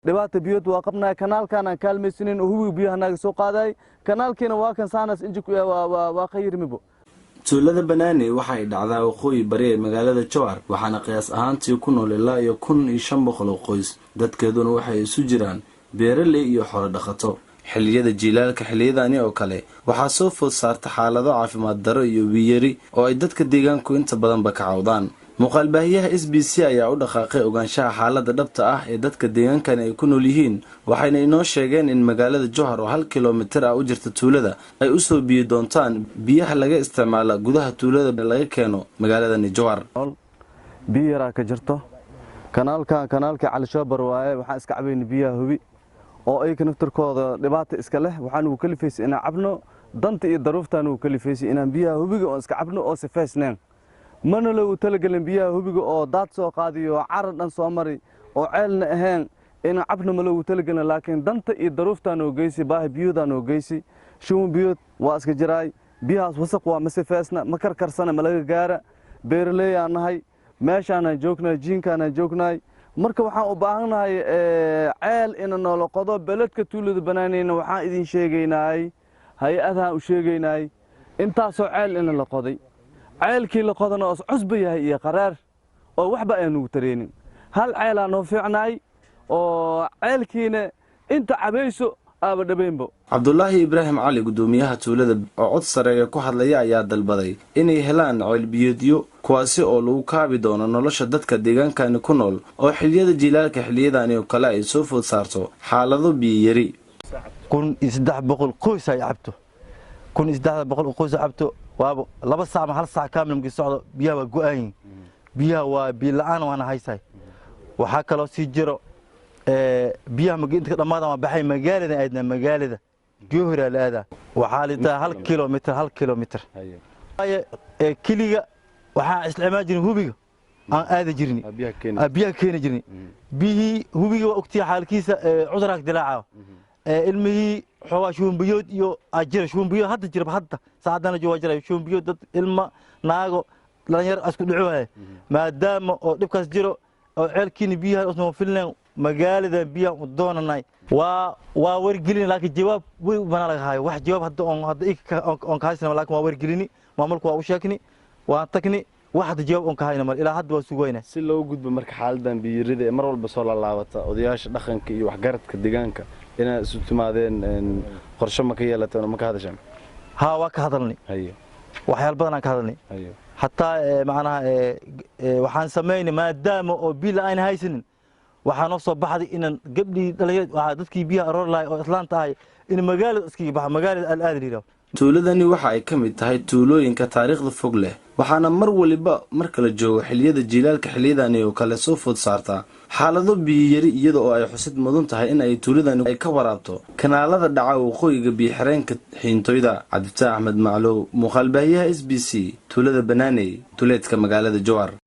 dhibaato biyood waa qabnaa kanaalkan aan kaalmaysanin oo hubiga biyaha naga soo qaaday kanaalkiina waa kan saanas inji waa qayrmibo tuulada Banaaney waxay dhacdaa waqooyi bari ee magaalada Jowhar waxaana qiyaas ahaantii ku nool ilaa 1500 qoys dadkeeduna waxay isu jiraan beeraley iyo xoolo dhaqato xilliyada jiilaalka xilliyadani oo kale waxaa soo food saarta xaalado caafimaad daro iyo biyari oo ay dadka deegaanku inta badan ba ka cawdaan muqaalbaahiyaha SBC ayaa u dhaqaaqay ogaanshaha xaaladda dhabta ah ee dadka deegaankan ay ku nool yihiin waxayna inoo sheegeen in magaalada Jowhar oo 1 kiiloomitir u jirta tuulada ay u soo biyo doontaan biyaha laga isticmaalo gudaha tuulada laga keeno magaalada Jowhar biyara ka jirto kanaalka Cali Shoobar waaye waxa iska cabeyn biyaha hubi oo ay kanaftarkooda dhibaato iska leh waxaan uu kalifaysay inaan cabno danta iyo daruuftaan uu kalifaysay inaan biyaha hubiga oo iska cabno oo sifeysneen mana loo talagalin biyaha hubiga oo daad soo qaadiyo carar dhan soo mari oo ceelna ahayn in cabno ma loo talagalin laakiin danta iyo daruuftaan oo geysay baahi biyoodan oo geysay shuun biyood waa iska jiraay biyahaas wasaq waa ma sifeysna ma karkarsana ma laga gaara beeraley aan nahay meeshaan joognaa jiinkaan joognaa marka waxaan u baahanahay ceel in noolo qodo beledka tuulada Banaaneyna waxaan idin sheegaynay hay'adaha u sheegaynay intaas oo ceel in la qoday ceelkii la qodana oo cusub yahay iyo qaraar oo waxba aanu tareenin hal ceel aan oo fiicnay oo ceelkiina inta cabayso aba dhabeynbo Abdullahi Ibrahim Ali gudoomiyaha tuulada oo cod sare ku hadlaya ayaa dalbaday inay helaan ceel biyoodyo kuwaasi oo lagu kaabi doono nolosha dadka deegaankan ku nool oo xilliyada jiilaalka xilliyadani oo kale ay soo food saarto xaalado biyo yari 1300 qoys ay cabto 1300 qoys cabto waa 2 saac hal saac kaamil markii socdo biyaha go'aan biyaha waa biyo la'aan waana haysay waxa kale si jiro biyaha inta dhamaadaan waa baxay magaalada aadna magaalada Jowhar laada waxa litaa 1 kiiloomitir kiliga waxa isticmaal jirin hubiga aan aad jirni biyaha keena jirni bihi hubiga waqti xaalkiisa cudurka dilaaca ilmihi xoogaa shuun biyood iyo ajir shuun biyood hadda jirba hadda saacadana jooga jiray shuun biyood dad ilma naago dhalinyar asku dhucay maadaama oo dhibkaas jiro oo ceelkiina biyaha usoo filnaan magaalada biyaha u doonanay waa wargelin laakiin jawaab way bana laga hayo wax jawaab hadda ka haysana laakiin waa wargelin maamulku waa u sheekni waa tagni waxda jawaab ka hayna mar ilaa hadda waa sugayna si loo gudbo marka xaaladan biyirida ee mar walba soo laabata odayaasha dhaqanka iyo wax garadka deegaanka ina isu timaadeen qorshe ma ka yeelateen ma ka hadashan waa ka hadalnay waxyaal badan aan ka hadalnay hatta macnaha waxaan sameeynay maadaama oo bil aan haysanin waxaan soo baxday in gabdhii dhalinyarada waxa dadkii biyaha aroor lahay oo islaanta ahay in magaalada iskiga baxa magaalada al-aadliyo tuuladani waxa ay kamid tahay tuulooyinka taariikhda fog leh waxaana mar waliba marka la joogo xilliyada jiilaalka xilliyadani oo kale soo food saarta xaalado biyo yari iyada oo ay xusid mudan tahay in ay tuuladani ay ka waraabto kanaalada dhaca waqooyiga biyo xireenka xiintoyda Cabdi Ahmed Maclow muqaalbaahiyaha SBC tuulada Banaaney tuleedka magaalada Jowhar